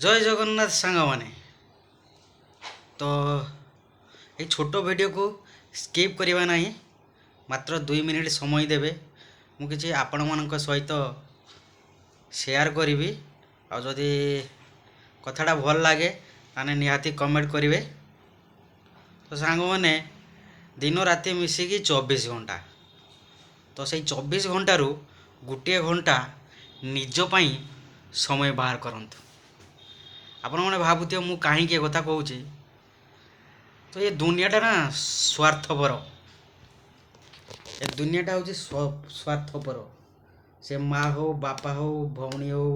ଜୟ ଜଗନ୍ନାଥ ସାଙ୍ଗମାନେ। ତ এই ছোট ভিডিওକୁ ସ୍କିପ୍ କରିବା ନାହିଁ, ମାତ୍ର 2 ମିନିଟ୍ ସମୟ ଦେବେ। ମୁଁ କିଛି ଆପଣମାନଙ୍କ ସହିତ ସେୟାର କରିବି, ଆଉ ଯଦି କଥାଟା ଭଲ ଲାଗେ ତାହେଲେ ନିହାତି କମେଣ୍ଟ କରିବେ। ତ ସାଙ୍ଗମାନେ, ଦିନ ରାତି ମିଶିକି 24 ଘଣ୍ଟା, ତ ସେଇ 24 ଘଣ୍ଟାରୁ ଗୋଟିଏ ଘଣ୍ଟା ନିଜ ପାଇଁ ସମୟ ବାହାର କରନ୍ତୁ। ଆପଣମାନେ ଭାବୁଥିବେ ମୁଁ କାହିଁକି ଏ କଥା କହୁଛି। ତ ଏ ଦୁନିଆଟା ନା ସ୍ୱାର୍ଥପର। ଏ ଦୁନିଆଟା ହେଉଛି ସ୍ୱାର୍ଥପର। ସେ ମା' ହଉ, ବାପା ହଉ, ଭଉଣୀ ହଉ,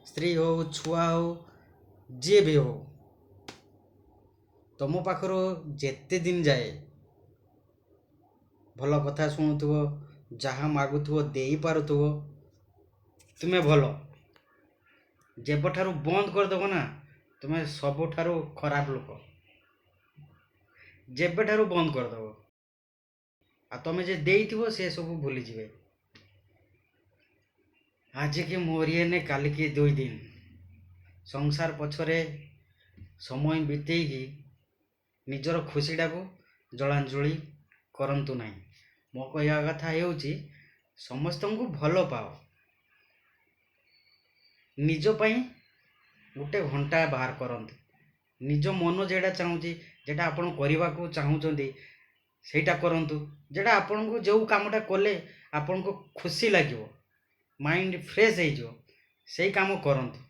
ସ୍ତ୍ରୀ ହଉ, ଛୁଆ ହଉ, ଯିଏ ବି ହଉ, ତମ ପାଖରୁ ଯେତେ ଦିନ ଯାଏ ଭଲ କଥା ଶୁଣୁଥିବ, ଯାହା ମାଗୁଥିବ ଦେଇପାରୁଥିବ, ତୁମେ ଭଲ। ଯେବେଠାରୁ ବନ୍ଦ କରିଦେବ ନା, ତୁମେ ସବୁଠାରୁ ଖରାପ ଲୋକ। ଯେବେଠାରୁ ବନ୍ଦ କରିଦେବ, ଆଉ ତମେ ଯେ ଦେଇଥିବ ସେ ସବୁ ଭୁଲିଯିବେ। ଆଜିକି ମରିଏନେ କାଲିକି 2 ଦିନ। ସଂସାର ପଛରେ ସମୟ ବିତେଇକି ନିଜର ଖୁସିଟାକୁ ଜଳାଞ୍ଜଳି କରନ୍ତୁ ନାହିଁ। ମୋ କହିବା କଥା ହେଉଛି, ସମସ୍ତଙ୍କୁ ଭଲ ପାଅ। ନିଜ ପାଇଁ ଗୋଟେ ଘଣ୍ଟା ବାହାର କରନ୍ତୁ। ନିଜ ମନ ଯେଟା ଚାହୁଁଛି, ଯେଟା ଆପଣ କରିବାକୁ ଚାହୁଁଛନ୍ତି, ସେଇଟା କରନ୍ତୁ। ଯେଟା ଆପଣଙ୍କୁ ଯେଉଁ କାମଟା କଲେ ଆପଣଙ୍କୁ ଖୁସି ଲାଗିବ, ମାଇଣ୍ଡ ଫ୍ରେଶ ହେଇଯିବ, ସେଇ କାମ କରନ୍ତୁ।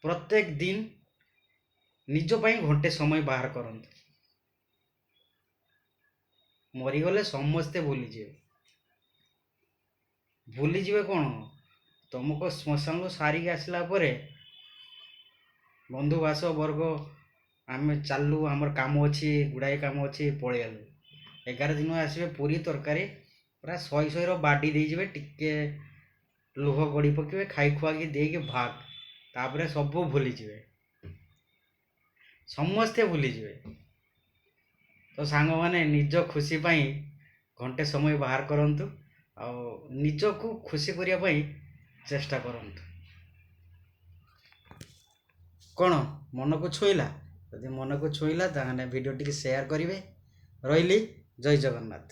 ପ୍ରତ୍ୟେକ ଦିନ ନିଜ ପାଇଁ ଘଣ୍ଟେ ସମୟ ବାହାର କରନ୍ତୁ। ମରିଗଲେ ସମସ୍ତେ ଭୁଲିଯିବେ କ'ଣ? ତମକୁ ଶ୍ମଶାନରୁ ସାରିକି ଆସିଲା ପରେ ବନ୍ଧୁ ବାସ ବର୍ଗ ଆମେ ଚାଲୁ, ଆମର କାମ ଅଛି, ଗୁଡ଼ାଏ କାମ ଅଛି, ପଳେଇଗଲୁ। 11 ଦିନ ଆସିବେ, ପୁରୀ ତରକାରୀ ପୁରା ଶହେ ବାଡ଼ି ଦେଇଯିବେ, ଟିକେ ଲୁହ ଗଡ଼ି ପକାଇବେ, ଖାଇ ଖୁଆକି ଦେଇକି ଭାଗ। ତାପରେ ସବୁ ଭୁଲିଯିବେ, ସମସ୍ତେ ଭୁଲିଯିବେ। ତ ସାଙ୍ଗମାନେ, ନିଜ ଖୁସି ପାଇଁ ଘଣ୍ଟେ ସମୟ ବାହାର କରନ୍ତୁ, ଆଉ ନିଜକୁ ଖୁସି କରିବା ପାଇଁ ଚେଷ୍ଟା କରନ୍ତୁ। କ'ଣ ମନକୁ ଛୁଇଁଲା? ଯଦି ମନକୁ ଛୁଇଁଲା ତାହେଲେ ଭିଡ଼ିଓଟିକୁ ସେୟାର କରିବେ। ରହିଲି, ଜୟ ଜଗନ୍ନାଥ।